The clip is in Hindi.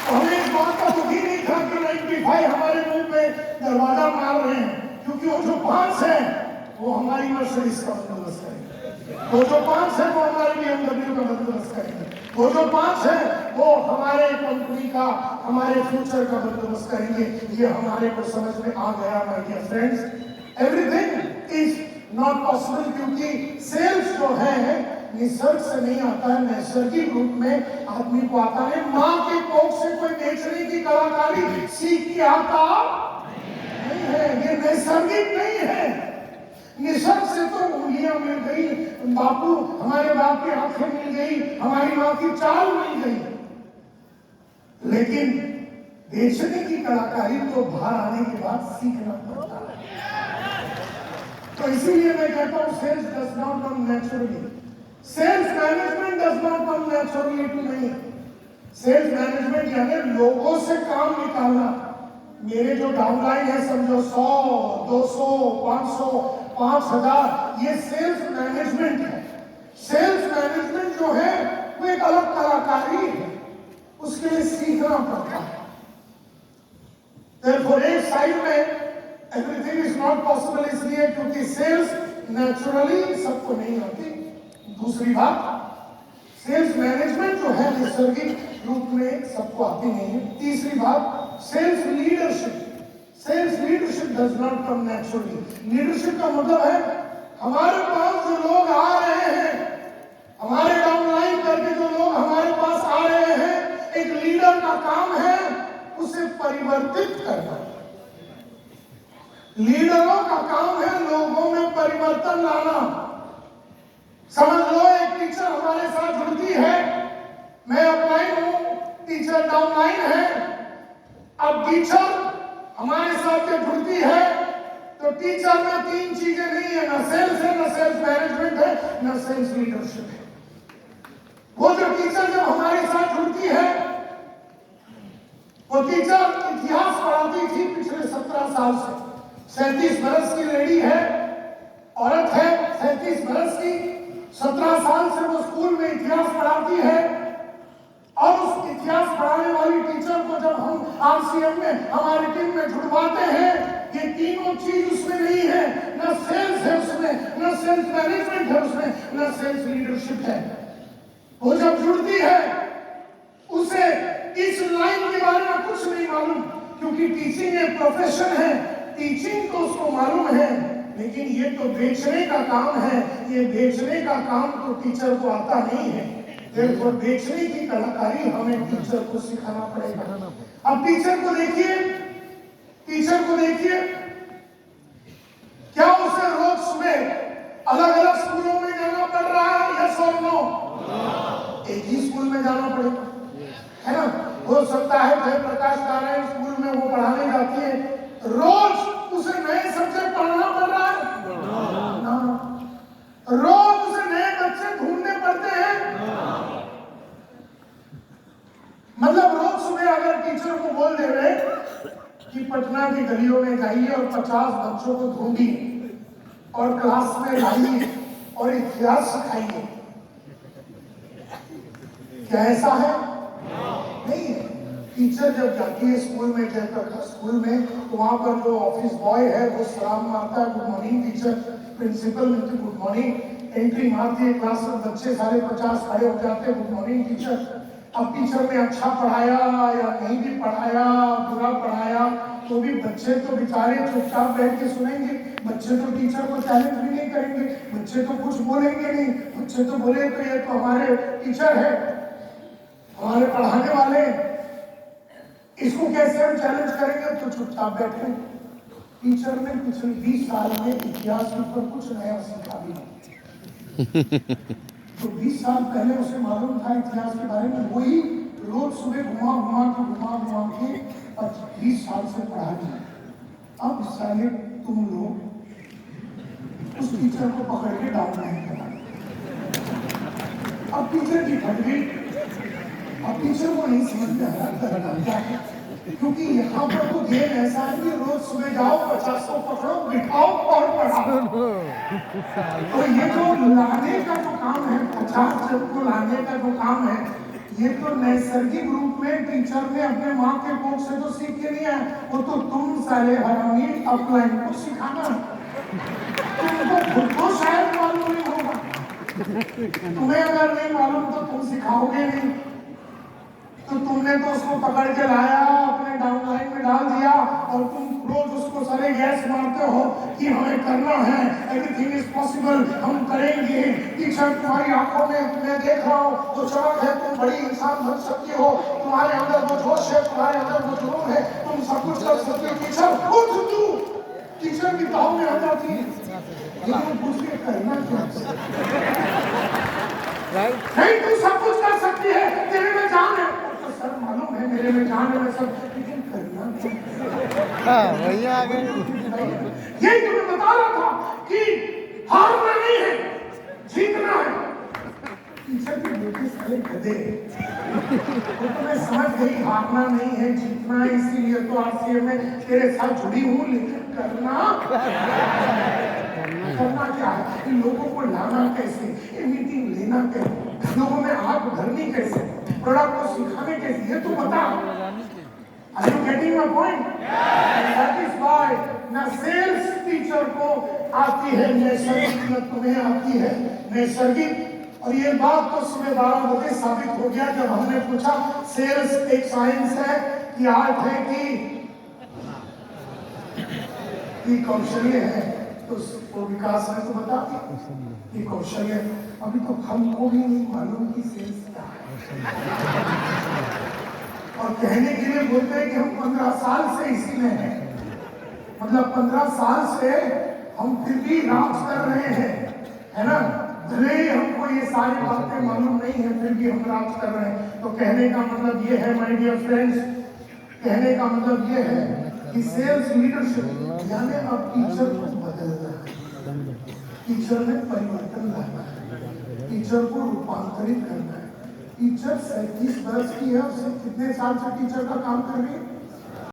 हमें इस बात का दुखी नहीं था कि 95 हमारे मुंह पे दरवाजा मार रहे हैं, क्योंकि वो जो 5 है वो हमारी मर्सिडीज का बंदोबस्त करेंगे, वो जो 5 है वो हमारे BMW का बंदोबस्त करेंगे, वो जो 5 है वो हमारे कंपनी का, हमारे फ्यूचर का बंदोबस्त करेंगे। ये हमारे को समझ में आ गया my dear friends. Everything is not possible, क्योंकि सेल्स जो है निसर्ग से नहीं आता है, नैसर्गिक रूप में आदमी को आता है। माँ के कोख से कोई बेचने की कलाकारी सीख के आता नहीं है, ये नैसर्गिक नहीं है। निसर्ग से तो उंगलियां मिल गई, बापू हमारे बाप की आंखें मिल गई, हमारी माँ की चाल मिल गई, लेकिन बेचने की कलाकारी तो बाहर आने के बाद सीखना पड़ता है। तो इसीलिए मैं कहता हूं sales does not come naturally, sales management does not come naturally to me. Sales management यानी लोगों से काम निकालना। मेरे जो डाउनलाइन है समझो 100, 200, 500, 5000, ये सेल्स मैनेजमेंट है। सेल्स मैनेजमेंट जो है वो एक अलग कलाकारी है, उसके लिए सीखना पड़ता है। Therefore, एक साइड में एवरीथिंग इज नॉट पॉसिबल इसलिए क्योंकि सेल्स नेचुरली सबको नहीं आती। दूसरी बात, सेल्स मैनेजमेंट जो है नैसर्गिक रूप में सबको आती नहीं है। तीसरी बात, sales leadership, sales leadership does not come naturally. Leadership का मतलब है हमारे पास जो लोग आ रहे हैं, हमारे डाउनलाइन करके जो लोग हमारे पास आ रहे हैं, एक लीडर का काम है उसे परिवर्तित करना। लीडरों का काम है लोगों में परिवर्तन लाना। समझ लो एक टीचर हमारे साथ जुड़ती है, मैं अपलाइन हूं, टीचर डाउनलाइन है। अब टीचर हमारे साथ जब जुड़ती है तो टीचर में 3 चीजें नहीं है, ना सेल्स है, ना सेल्स मैनेजमेंट है, ना सेल्स लीडरशिप है। वो जो टीचर जब हमारे साथ जुड़ती है, वो टीचर इतिहास पढ़ाती थी पिछले 17 साल से। 37 बरस की लेडी है, औरत है 37 बरस की, 17 साल से वो स्कूल में इतिहास पढ़ाती है। और उस इतिहास पढ़ाने वाली टीचर को जब हम आरसीएम में हमारी टीम में जुड़वाते हैं, ये तीनों चीज उसमें नहीं है, ना सेल्स है उसमें, ना सेल्स मैनेजमेंट है उसमें, ना सेल्स लीडरशिप है। वो जब जुड़ती है उसे इस लाइन के बारे में कुछ नहीं मालूम, क्योंकि टीचिंग एक प्रोफेशन है, टीचिंग तो उसको मालूम है, लेकिन ये तो बेचने का काम है, ये बेचने का काम तो टीचर को आता नहीं है। देखो बेचने की कलाकारी हमें टीचर को सिखाना पड़ेगा। अब टीचर को देखिए, टीचर को देखिए, क्या उसे रोज सुबह अलग अलग स्कूलों में जाना पड़ रहा है? यस और नो? एक ही स्कूल में जाना पड़ेगा, है ना? हो सकता है जयप्रकाश नारायण स्कूल में वो पढ़ाने जाती है, रोज उसे नए सब्जेक्ट पढ़ाना पड़ रहा है ना? रोज उसे नए बच्चे ढूंढने पड़ते हैं। मतलब रोज सुबह अगर टीचर को बोल दे रहे कि पटना की गलियों में जाइए और 50 बच्चों को ढूंढिए और क्लास में लाइए और इतिहास सिखाइए, क्या ऐसा है? नहीं है। टीचर जब जाती है स्कूल में, जयप्रकाश स्कूल में, तो वहां पर जो ऑफिस बॉय है वो सलाम मारता है, गुड मॉर्निंग टीचर। प्रिंसिपल मिलती गुड मॉर्निंग, एंट्री मारती है, क्लास में बच्चे सारे 50 खड़े हो जाते हैं, गुड मॉर्निंग टीचर। अब टीचर ने अच्छा पढ़ाया या नहीं भी पढ़ाया, बुरा पढ़ाया, तो भी बच्चे तो बेचारे चुपचाप बैठ के सुनेंगे। बच्चे तो टीचर को चैलेंज भी नहीं करेंगे, बच्चे तो कुछ बोलेंगे नहीं। बच्चे तो बोले तो ये तो हमारे टीचर है, हमारे पढ़ाने वाले, इसको कैसे हम चैलेंज करेंगे? तो चुपचाप बैठे। टीचर ने पिछले 20 साल में इतिहास के ऊपर कुछ नया सीखा भी नहीं। तो 20 साल पहले उसे मालूम था इतिहास के बारे में, वही रोज सुबह घुमा घुमा के 20 साल से पढ़ा दिया। अब साले तुम लोग उस टीचर को पकड़ के डाउन नहीं करा। अब टीचर की फट गई, अब टीचर को नहीं समझ में आया, क्योंकि यहाँ पर तो गेम ऐसा है कि रोज सुबह जाओ, 50 को पकड़ो, बिठाओ और पढ़ाओ। तो ये जो लाने का जो काम है, 50 जन को लाने का जो काम है, ये तो नैसर्गिक रूप में टीचर ने अपने माँ के कोख से तो सीख के नहीं आया, वो तो तुम सारे हरामी अपलाइन को सिखाना। तुमको खुद को शायद मालूम नहीं होगा, तुम्हें अगर नहीं मालूम तो तुम सिखाओगे नहीं। तो तुमने तो उसको पकड़ के लाया, अपने डाउनलाइन में डाल दिया, और तुम रोज उसको सारे गैस मारते हो कि हमें करना है, एवरीथिंग इज पॉसिबल, हम करेंगे। टीचर तुम्हारी आंखों में मैं देख रहा हूँ वो चमक है, तुम बड़ी इंसान बन सकती हो, तुम्हारे अंदर वो जोश है, तुम्हारे अंदर वो जुनून है, तुम सब कुछ कर सकती हो। टीचर उठ, तू टीचर की ताव में आ जाती है, लेकिन पूछ के करना क्या? नहीं, तू सब कुछ कर सकती है, तेरे में जान है। सर मालूम है मेरे में जान है, मैं सब, लेकिन करना वही आ गए। यही तुम्हें बता रहा था कि हारना नहीं है, जीतना है। टीचर के बेटे सारे गधे, वो तो मैं समझ गई हारना नहीं है जीतना है, इसीलिए तो आरसीए में तेरे साथ जुड़ी हूँ, लेकिन करना क्या है? इन लोगों को लाना कैसे, ये मीटिंग लेना कैसे, लोगों में आग भरनी कैसे, प्रोडक्ट को सिखाने कैसे, ये तो बता। Are you getting my point? That is why ना सेल्स टीचर को आती है नैसर्गिक, न तुम्हें आती है नैसर्गिक। और ये बात तो सुबह 12 बजे साबित हो गया जब हमने पूछा सेल्स एक साइंस है कि आर्ट है कि कौशल्य है, तो उसको विकास में तो बता कि कौशल्य। अभी तो हमको भी नहीं मालूम कि सेल्स क्या है, और कहने के लिए बोलते हैं कि हम 15 साल से इसी में हैं, मतलब 15 साल से हम फिर भी राज कर रहे हैं, है ना? भले ही हमको ये सारी बातें मालूम नहीं है, फिर भी हम राज कर रहे हैं। तो कहने का मतलब ये है माय डियर फ्रेंड्स, कहने का मतलब ये है कि सेल्स लीडरशिप यानी अब टीचर को बदलना है, टीचर में परिवर्तन लाना है, टीचर को रूपांतरित करना है। टीचर 37 वर्ष की है, उससे कितने साल से टीचर का काम कर रही है?